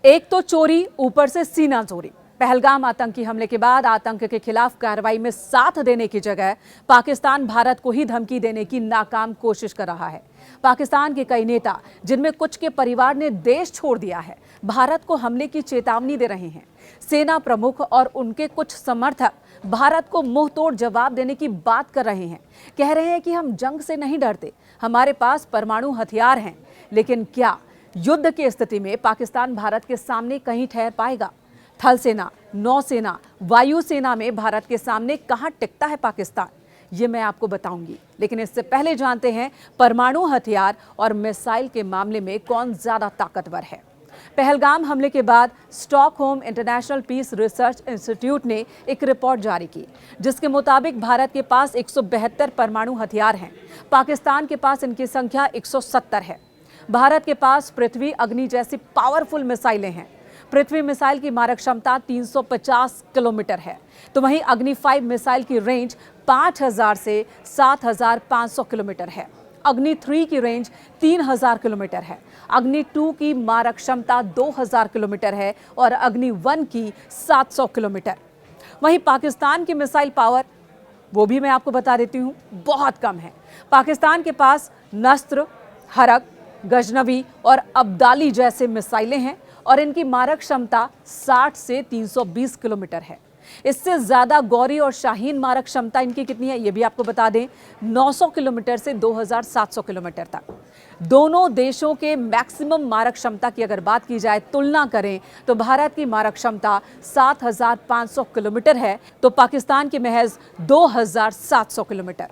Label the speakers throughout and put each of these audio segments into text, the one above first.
Speaker 1: एक तो चोरी, ऊपर से सीना चोरी। पहलगाम आतंकी हमले के बाद आतंक के खिलाफ कार्रवाई में साथ देने की जगह पाकिस्तान भारत को ही धमकी देने की नाकाम कोशिश कर रहा है। पाकिस्तान के कई नेता, जिनमें कुछ के परिवार ने देश छोड़ दिया है, भारत को हमले की चेतावनी दे रहे हैं। सेना प्रमुख और उनके कुछ समर्थक भारत को मुंह तोड़ जवाब देने की बात कर रहे हैं। कह रहे हैं कि हम जंग से नहीं डरते, हमारे पास परमाणु हथियार हैं। लेकिन क्या युद्ध की स्थिति में पाकिस्तान भारत के सामने कहीं ठहर पाएगा? थल सेना, नौसेना, वायुसेना में भारत के सामने कहां टिकता है पाकिस्तान, ये मैं आपको बताऊंगी। लेकिन इससे पहले जानते हैं परमाणु हथियार और मिसाइल के मामले में कौन ज्यादा ताकतवर है। पहलगाम हमले के बाद Stockholm International Peace Research Institute ने एक रिपोर्ट जारी की, जिसके मुताबिक भारत के पास 172 परमाणु हथियार हैं। पाकिस्तान के पास इनकी संख्या 170 है। भारत के पास पृथ्वी अग्नि जैसी पावरफुल मिसाइलें हैं। पृथ्वी मिसाइल की मारक क्षमता 350 किलोमीटर है, तो वहीं अग्नि 5 मिसाइल की रेंज 5000 से 7500 किलोमीटर है। अग्नि 3 की रेंज 3000 किलोमीटर है। अग्नि 2 की मारक क्षमता 2000 किलोमीटर है और अग्नि 1 की 700 किलोमीटर। वहीं पाकिस्तान की मिसाइल पावर, वो भी मैं आपको बता देती हूँ, बहुत कम है। पाकिस्तान के पास नस्त्र, हरक, गजनवी और अब्दाली जैसे मिसाइलें हैं और इनकी मारक क्षमता 60 से 320 किलोमीटर है। इससे ज्यादा गौरी और शाहीन मारक क्षमता इनकी कितनी है, ये भी आपको बता दें, 900 किलोमीटर से 2700 किलोमीटर तक। दोनों देशों के मैक्सिमम मारक क्षमता की अगर बात की जाए, तुलना करें, तो भारत की मारक क्षमता 7500 किलोमीटर है, तो पाकिस्तान की महज 2700 kilometre.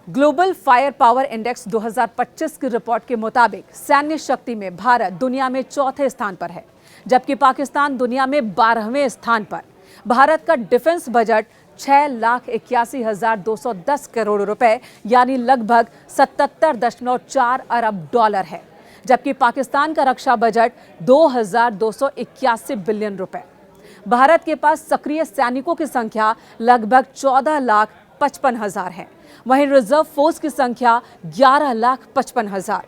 Speaker 1: Global fire power index 2025 की रिपोर्ट के मुताबिक सैन्य शक्ति में भारत दुनिया में चौथे स्थान पर है, जबकि पाकिस्तान दुनिया में 12वें स्थान पर। भारत का डिफेंस बजट 6,81,210 करोड़ रुपए यानी लगभग 77.4 अरब डॉलर है, जबकि पाकिस्तान का रक्षा बजट 2,281 बिलियन रुपए। भारत के पास सक्रिय सैनिकों की संख्या लगभग 14,55,000 है। वहीं रिजर्व फोर्स की संख्या 11,55,000।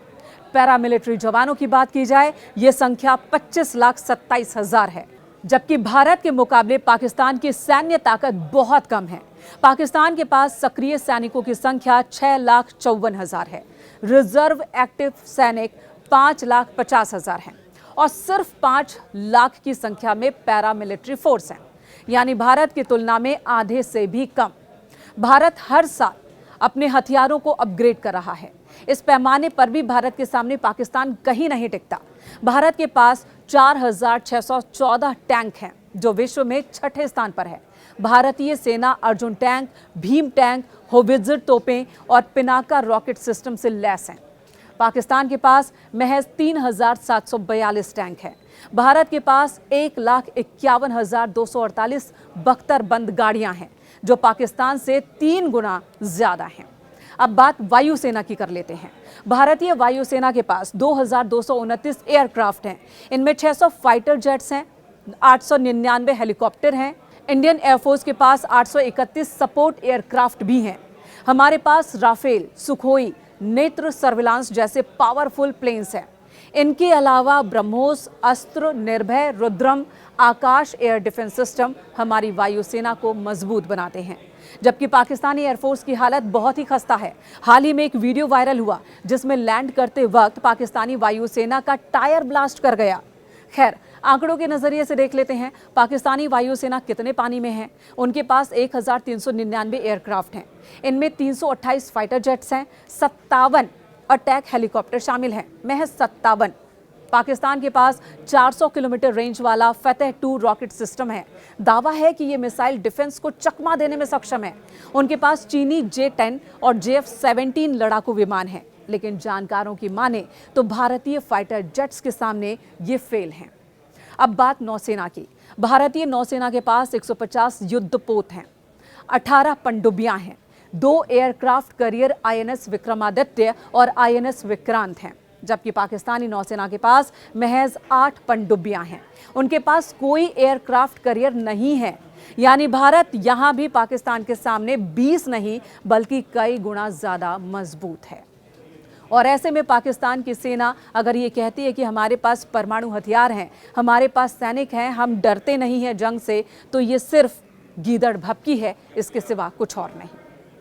Speaker 1: पैरामिलिट्री जवानों की बात की जाए, ये संख्या 25,27,000 है, जबकि भारत के मुकाबले पाकिस्तान की सैन्य ताकत बहुत कम है। पाकिस्तान के पास सक्रिय सैनिकों की संख्या 6,54,000 है। रिजर्व एक्टिव सैनिक 5,50,000 हैं और सिर्फ 5 लाख की संख्या में पैरामिलिट्री फोर्स हैं, यानी भारत की तुलना में आधे से भी कम। भारत हर साल अपने हथियारों को अपग्रेड कर रहा है। इस पैमाने पर भी भारत के सामने पाकिस्तान कहीं नहीं टिकता। भारत के पास 4,614 टैंक हैं, जो विश्व में 6ठे स्थान पर है। भारतीय सेना Arjun tank, Bheem tank, howitzer तोपें और पिनाका रॉकेट सिस्टम से लैस हैं। पाकिस्तान के पास महज 3,742 टैंक हैं। भारत के पास 1,51,248 बख्तरबंद गाड़ियां हैं, जो पाकिस्तान से 3 गुना ज्यादा हैं। अब बात वायुसेना की कर लेते हैं। भारतीय वायुसेना के पास 2,229 एयरक्राफ्ट हैं। इनमें 600 फाइटर जेट्स हैं, 899 हेलीकॉप्टर हैं। इंडियन एयरफोर्स के पास 831 सपोर्ट एयरक्राफ्ट भी हैं। हमारे पास राफेल, सुखोई, नेत्र सर्विलांस जैसे पावरफुल प्लेन्स हैं। इनके अलावा ब्रह्मोस, अस्त्र, निर्भय, रुद्रम, आकाश एयर डिफेंस सिस्टम हमारी वायुसेना को मजबूत बनाते हैं। जबकि पाकिस्तानी एयरफोर्स की हालत बहुत ही खस्ता है। हाल ही में एक वीडियो वायरल हुआ, जिसमें लैंड करते वक्त पाकिस्तानी वायुसेना का टायर ब्लास्ट कर गया। खैर, आंकड़ों के नजरिए से देख लेते हैं पाकिस्तानी वायुसेना कितने पानी में है। उनके पास 1,399 एयरक्राफ्ट हैं। इनमें 328 फाइटर जेट्स हैं, 57 अटैक हेलीकॉप्टर शामिल हैं, महज 57। पाकिस्तान के पास 400 किलोमीटर रेंज वाला फतेह 2 रॉकेट सिस्टम है। दावा है कि ये मिसाइल डिफेंस को चकमा देने में सक्षम है। उनके पास चीनी J-10 और JF-17 लड़ाकू विमान हैं, लेकिन जानकारों की माने तो भारतीय फाइटर जेट्स के सामने ये फेल हैं। अब बात नौसेना की। भारतीय नौसेना के पास 150 युद्धपोत हैं, 18 पनडुब्बियां हैं, 2 एयरक्राफ्ट कैरियर INS विक्रमादित्य और INS विक्रांत हैं, जबकि पाकिस्तानी नौसेना के पास महज 8 पनडुब्बियां हैं। उनके पास कोई एयरक्राफ्ट कैरियर नहीं है, यानी भारत यहां भी पाकिस्तान के सामने 20 नहीं बल्कि कई गुना ज्यादा मजबूत है। और ऐसे में पाकिस्तान की सेना अगर ये कहती है कि हमारे पास परमाणु हथियार हैं, हमारे पास सैनिक हैं, हम डरते नहीं हैं जंग से, तो ये सिर्फ गीदड़ भभकी है, इसके सिवा कुछ और नहीं।